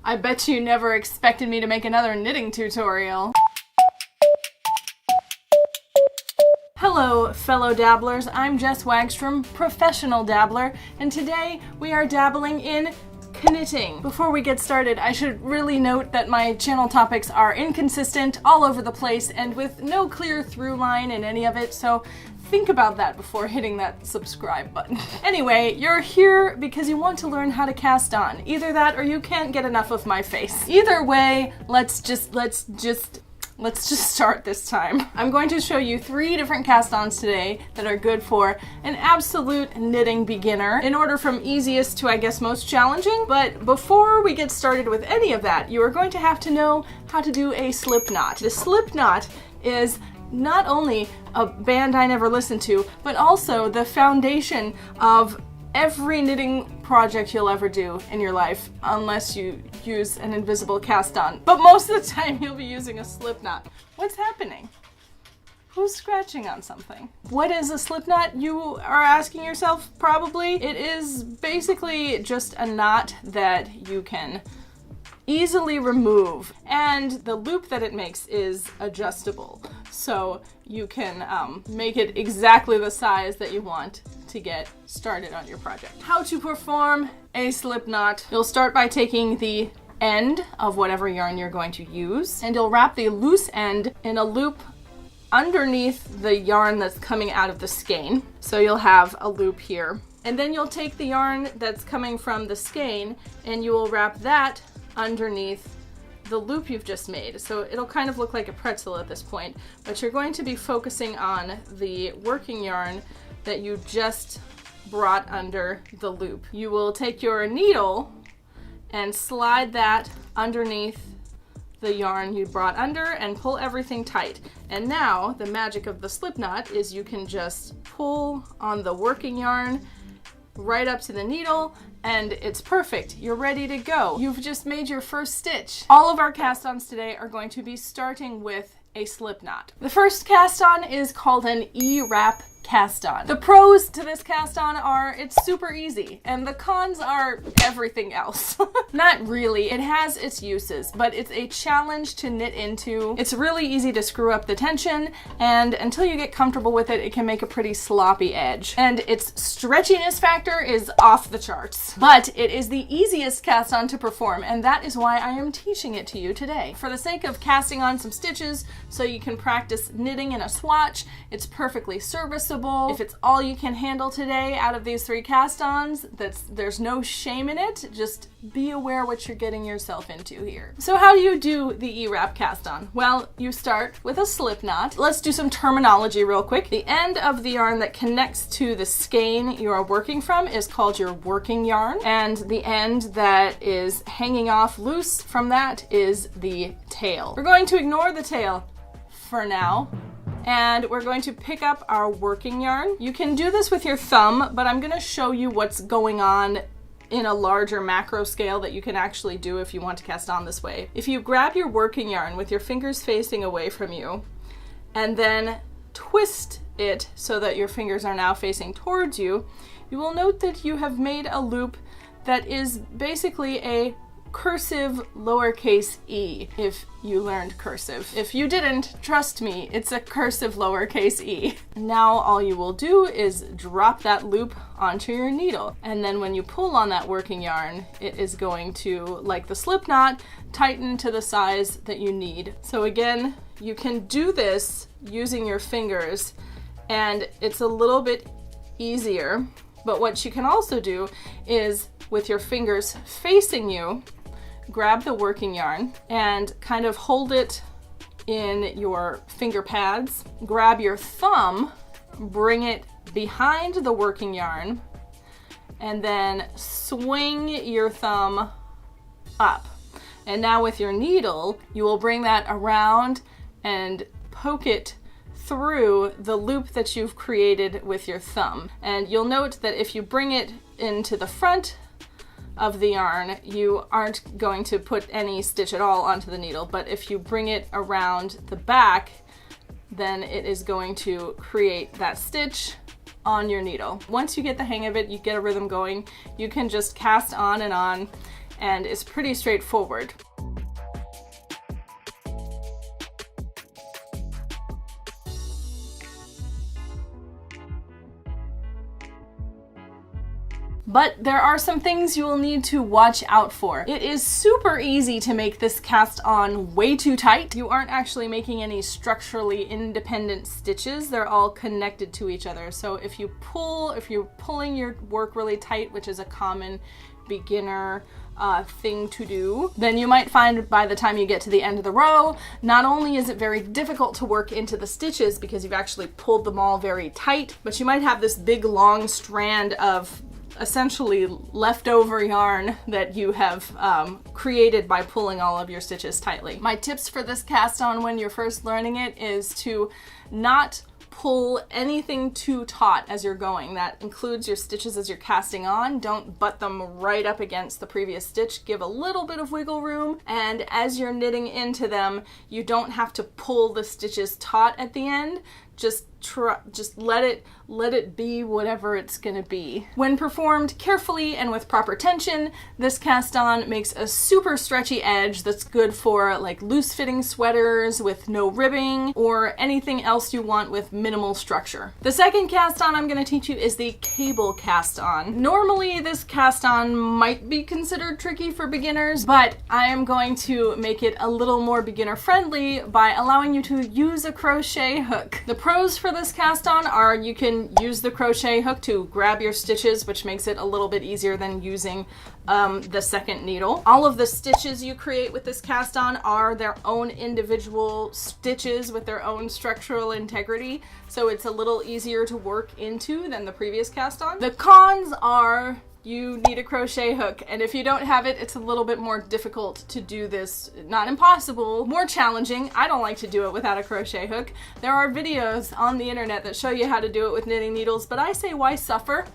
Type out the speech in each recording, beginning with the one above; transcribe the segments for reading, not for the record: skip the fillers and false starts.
I bet you never expected me to make another knitting tutorial. Hello, fellow dabblers. I'm Jess Wagstrom, professional dabbler, and today we are dabbling in knitting. Before we get started, I should really note that my channel topics are inconsistent, all over the place, and with no clear through line in any of it, so think about that before hitting that subscribe button. Anyway, you're here because you want to learn how to cast on. Either that or you can't get enough of my face. Either way, let's just start this time. I'm going to show you 3 different cast-ons today that are good for an absolute knitting beginner, in order from easiest to, I guess, most challenging. But before we get started with any of that, you are going to have to know how to do a slip knot. The slip knot is not only a band I never listened to, but also the foundation of every knitting project you'll ever do in your life, unless you use an invisible cast-on. But most of the time you'll be using a slip knot. What's happening? Who's scratching on something? What is a slip knot, you are asking yourself, probably? It is basically just a knot that you can easily remove, and the loop that it makes is adjustable, so you can make it exactly the size that you want to get started on your project. How to perform a slip knot. You'll start by taking the end of whatever yarn you're going to use, and you'll wrap the loose end in a loop underneath the yarn that's coming out of the skein. So you'll have a loop here, and then you'll take the yarn that's coming from the skein and you will wrap that underneath the loop you've just made. So it'll kind of look like a pretzel at this point, but you're going to be focusing on the working yarn that you just brought under the loop. You will take your needle and slide that underneath the yarn you brought under and pull everything tight. And now the magic of the slip knot is you can just pull on the working yarn right up to the needle, and it's perfect. You're ready to go. You've just made your first stitch. All of our cast-ons today are going to be starting with a slip knot. The first cast-on is called an E-wrap cast-on. The pros to this cast-on are it's super easy, and the cons are everything else. Not really. It has its uses, but it's a challenge to knit into. It's really easy to screw up the tension, and until you get comfortable with it, it can make a pretty sloppy edge. And its stretchiness factor is off the charts. But it is the easiest cast-on to perform, and that is why I am teaching it to you today. For the sake of casting on some stitches so you can practice knitting in a swatch, it's perfectly serviceable. If it's all you can handle today out of these 3 cast-ons, there's no shame in it. Just be aware what you're getting yourself into here. So how do you do the E-wrap cast-on? Well, you start with a slip knot. Let's do some terminology real quick. The end of the yarn that connects to the skein you are working from is called your working yarn, and the end that is hanging off loose from that is the tail. We're going to ignore the tail for now, and we're going to pick up our working yarn. You can do this with your thumb, but I'm going to show you what's going on in a larger macro scale that you can actually do if you want to cast on this way. If you grab your working yarn with your fingers facing away from you, and then twist it so that your fingers are now facing towards you, you will note that you have made a loop that is basically a cursive lowercase e, if you learned cursive. If you didn't, trust me, it's a cursive lowercase e. Now all you will do is drop that loop onto your needle, and then when you pull on that working yarn, it is going to, like the slip knot, tighten to the size that you need. So again, you can do this using your fingers, and it's a little bit easier, but what you can also do is, with your fingers facing you, grab the working yarn and kind of hold it in your finger pads. Grab your thumb, bring it behind the working yarn, and then swing your thumb up. And now with your needle, you will bring that around and poke it through the loop that you've created with your thumb. And you'll note that if you bring it into the front of the yarn, you aren't going to put any stitch at all onto the needle, but if you bring it around the back, then it is going to create that stitch on your needle. Once you get the hang of it, you get a rhythm going, you can just cast on, and it's pretty straightforward. But there are some things you will need to watch out for. It is super easy to make this cast on way too tight. You aren't actually making any structurally independent stitches. They're all connected to each other. So if you're pulling your work really tight, which is a common beginner thing to do, then you might find by the time you get to the end of the row, not only is it very difficult to work into the stitches because you've actually pulled them all very tight, but you might have this big long strand of essentially leftover yarn that you have created by pulling all of your stitches tightly. My tips for this cast on when you're first learning it is to not pull anything too taut as you're going. That includes your stitches as you're casting on. Don't butt them right up against the previous stitch. Give a little bit of wiggle room, and as you're knitting into them, you don't have to pull the stitches taut at the end. Just let it be whatever it's gonna be. When performed carefully and with proper tension, this cast on makes a super stretchy edge that's good for like loose fitting sweaters with no ribbing or anything else you want with minimal structure. The second cast on I'm gonna teach you is the cable cast on. Normally this cast on might be considered tricky for beginners, but I am going to make it a little more beginner friendly by allowing you to use a crochet hook. The pros for this cast on are you can use the crochet hook to grab your stitches, which makes it a little bit easier than using the second needle. All of the stitches you create with this cast on are their own individual stitches with their own structural integrity, so it's a little easier to work into than the previous cast on. The cons are you need a crochet hook, and if you don't have it, it's a little bit more difficult to do this. Not impossible, more challenging. I don't like to do it without a crochet hook. There are videos on the internet that show you how to do it with knitting needles, but I say why suffer?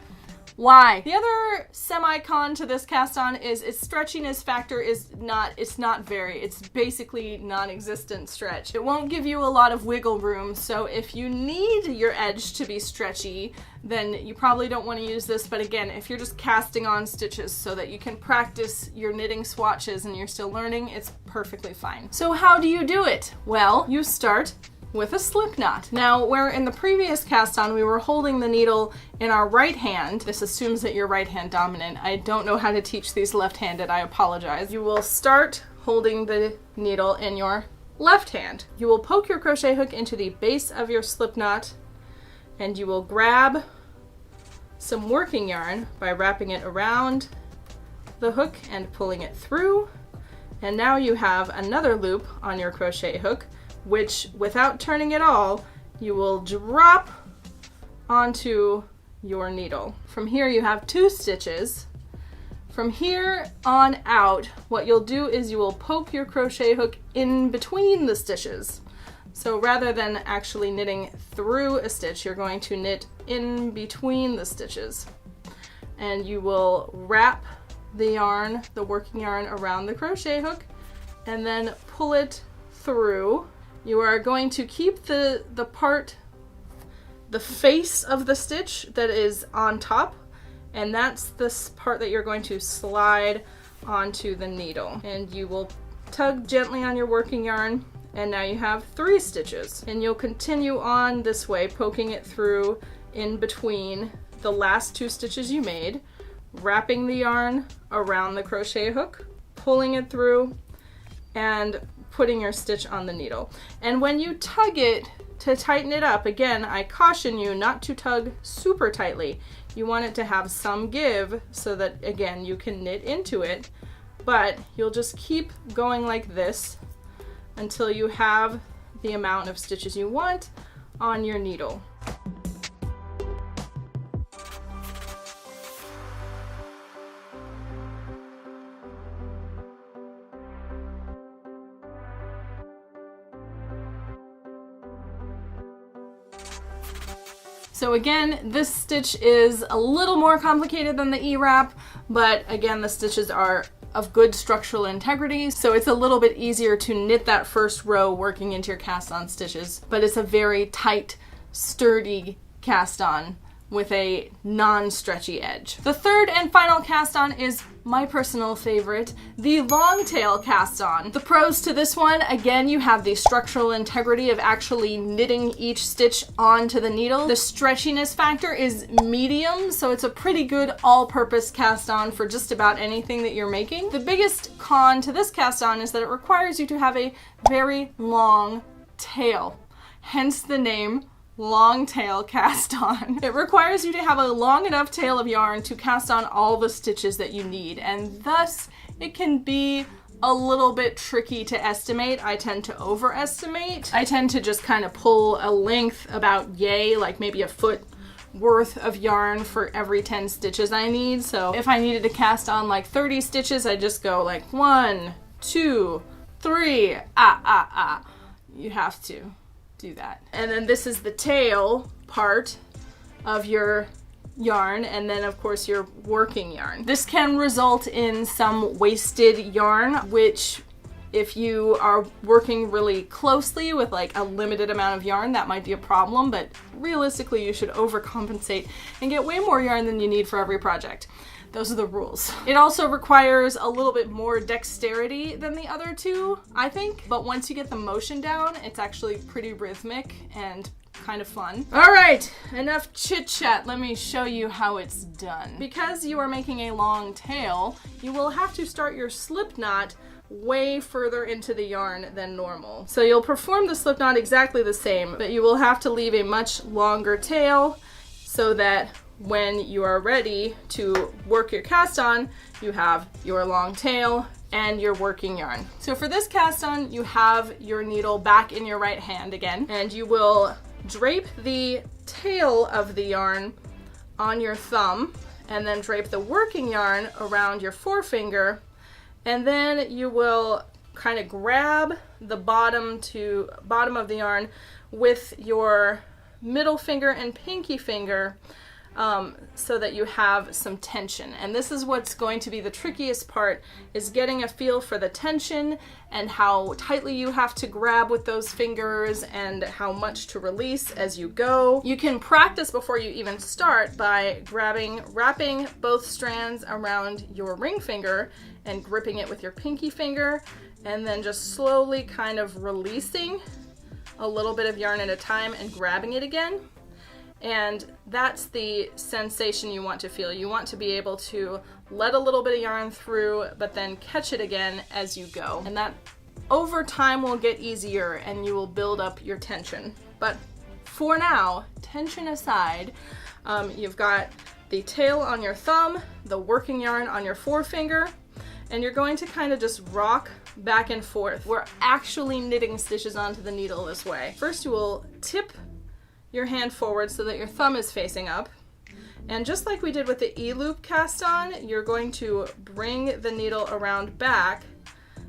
Why? The other semi-con to this cast on is its stretchiness factor is it's basically non-existent stretch. It won't give you a lot of wiggle room, so if you need your edge to be stretchy, then you probably don't want to use this. But again, if you're just casting on stitches so that you can practice your knitting swatches and you're still learning, it's perfectly fine. So how do you do it? Well, you start with a slip knot. Now, where in the previous cast on we were holding the needle in our right hand, this assumes that you're right hand dominant. I don't know how to teach these left-handed, I apologize. You will start holding the needle in your left hand. You will poke your crochet hook into the base of your slip knot, and you will grab some working yarn by wrapping it around the hook and pulling it through. And now you have another loop on your crochet hook, which, without turning at all, you will drop onto your needle. From here you have 2 stitches. From here on out, what you'll do is you will poke your crochet hook in between the stitches. So rather than actually knitting through a stitch, you're going to knit in between the stitches. And you will wrap the yarn, the working yarn, around the crochet hook and then pull it through. You are going to keep the face of the stitch that is on top, and that's this part that you're going to slide onto the needle. And you will tug gently on your working yarn, and now you have 3 stitches. And you'll continue on this way, poking it through in between the last 2 stitches you made, wrapping the yarn around the crochet hook, pulling it through, and putting your stitch on the needle. And when you tug it to tighten it up, again, I caution you not to tug super tightly. You want it to have some give so that, again, you can knit into it, but you'll just keep going like this until you have the amount of stitches you want on your needle. So again, this stitch is a little more complicated than the E-wrap, but again, the stitches are of good structural integrity, so it's a little bit easier to knit that first row working into your cast on stitches, but it's a very tight, sturdy cast on with a non-stretchy edge. The third and final cast on is my personal favorite, the long tail cast on. The pros to this one, again, you have the structural integrity of actually knitting each stitch onto the needle. The stretchiness factor is medium, so it's a pretty good all-purpose cast on for just about anything that you're making. The biggest con to this cast on is that it requires you to have a very long tail, hence the name long tail cast on. It requires you to have a long enough tail of yarn to cast on all the stitches that you need, and thus it can be a little bit tricky to estimate. I tend to overestimate. I tend to just kind of pull a length about like maybe a foot worth of yarn for every 10 stitches I need. So if I needed to cast on like 30 stitches, I just go like 1, 2, 3, You have to do that. And then this is the tail part of your yarn, and then of course your working yarn. This can result in some wasted yarn, which if you are working really closely with like a limited amount of yarn, that might be a problem, but realistically you should overcompensate and get way more yarn than you need for every project. Those are the rules. It also requires a little bit more dexterity than the other two, I think. But once you get the motion down, it's actually pretty rhythmic and kind of fun. All right, enough chit chat. Let me show you how it's done. Because you are making a long tail, you will have to start your slip knot way further into the yarn than normal. So you'll perform the slip knot exactly the same, but you will have to leave a much longer tail so that when you are ready to work your cast on, you have your long tail and your working yarn. So for this cast on, you have your needle back in your right hand again, and you will drape the tail of the yarn on your thumb, and then drape the working yarn around your forefinger, and then you will kind of grab the bottom of the yarn with your middle finger and pinky finger, so that you have some tension. And this is what's going to be the trickiest part, is getting a feel for the tension and how tightly you have to grab with those fingers and how much to release as you go. You can practice before you even start by wrapping both strands around your ring finger and gripping it with your pinky finger, and then just slowly kind of releasing a little bit of yarn at a time and grabbing it again. And that's the sensation you want to feel. You want to be able to let a little bit of yarn through, but then catch it again as you go. And that over time will get easier and you will build up your tension. But for now, tension aside, you've got the tail on your thumb, the working yarn on your forefinger, and you're going to kind of just rock back and forth. We're actually knitting stitches onto the needle this way. First you will tip your hand forward so that your thumb is facing up. And just like we did with the E-loop cast on, you're going to bring the needle around back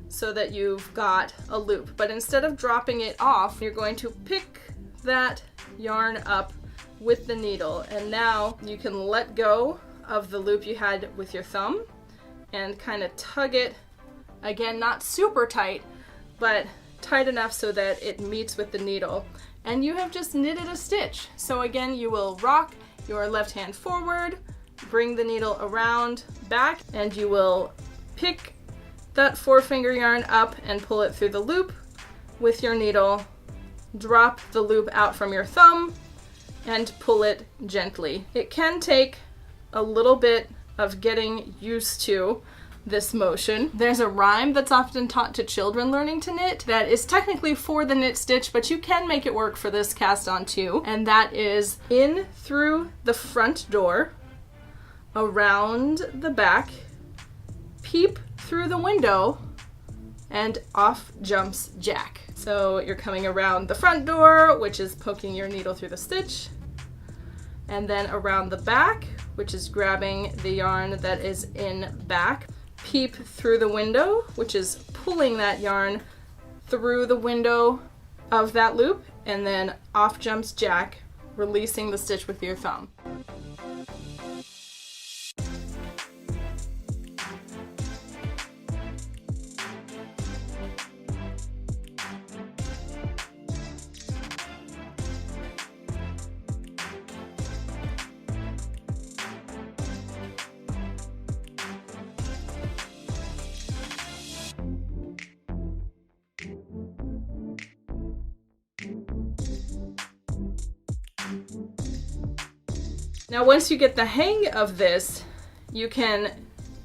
so that you've got a loop. But instead of dropping it off, you're going to pick that yarn up with the needle. And now you can let go of the loop you had with your thumb and kind of tug it, again, not super tight, but tight enough so that it meets with the needle. And you have just knitted a stitch. So again, you will rock your left hand forward, bring the needle around back, and you will pick that forefinger yarn up and pull it through the loop with your needle, drop the loop out from your thumb, and pull it gently. It can take a little bit of getting used to this motion. There's a rhyme that's often taught to children learning to knit that is technically for the knit stitch, but you can make it work for this cast on too. And that is in through the front door, around the back, peep through the window, and off jumps Jack. So you're coming around the front door, which is poking your needle through the stitch, and then around the back, which is grabbing the yarn that is in back. Peep through the window, which is pulling that yarn through the window of that loop, and then off jumps Jack, releasing the stitch with your thumb. Now once you get the hang of this, you can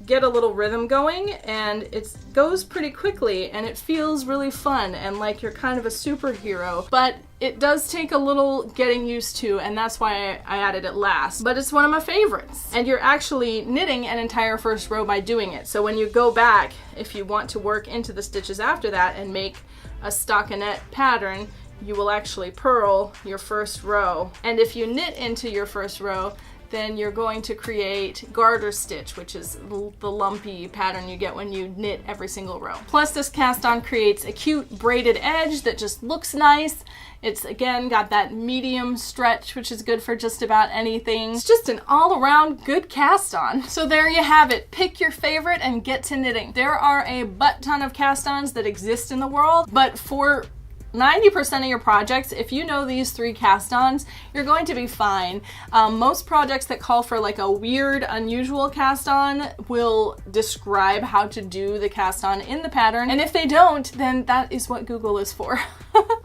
get a little rhythm going, and it goes pretty quickly, and it feels really fun and like you're kind of a superhero. But it does take a little getting used to, and that's why I added it last. But it's one of my favorites. And you're actually knitting an entire first row by doing it. So when you go back, if you want to work into the stitches after that and make a stockinette pattern, you will actually purl your first row. And if you knit into your first row, then you're going to create garter stitch, which is the lumpy pattern you get when you knit every single row. Plus this cast on creates a cute braided edge that just looks nice. It's again got that medium stretch, which is good for just about anything. It's just an all-around good cast on. So there you have it. Pick your favorite and get to knitting. There are a butt ton of cast ons that exist in the world, but for 90% of your projects, if you know these 3 cast-ons, you're going to be fine. Most projects that call for like a weird, unusual cast-on will describe how to do the cast-on in the pattern, and if they don't, then that is what Google is for.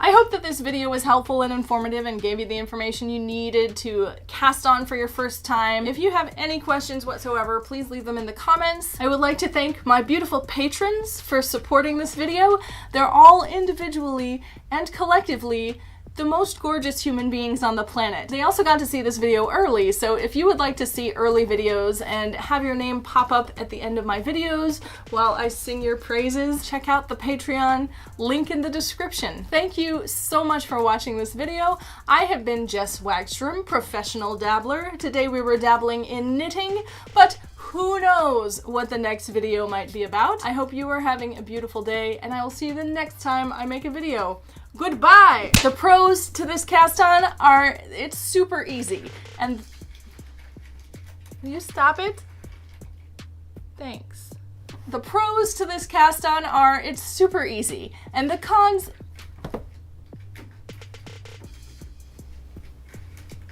I hope that this video was helpful and informative and gave you the information you needed to cast on for your first time. If you have any questions whatsoever, please leave them in the comments. I would like to thank my beautiful patrons for supporting this video. They're all individually and collectively the most gorgeous human beings on the planet. They also got to see this video early, so if you would like to see early videos and have your name pop up at the end of my videos while I sing your praises, check out the Patreon, link in the description. Thank you so much for watching this video. I have been Jess Wagstrom, professional dabbler. Today we were dabbling in knitting, but who knows what the next video might be about. I hope you are having a beautiful day, and I will see you the next time I make a video. Goodbye! The pros to this cast on are, it's super easy. And will you stop it? Thanks. The pros to this cast on are, it's super easy. And the cons,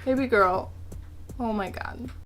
baby girl, oh my god.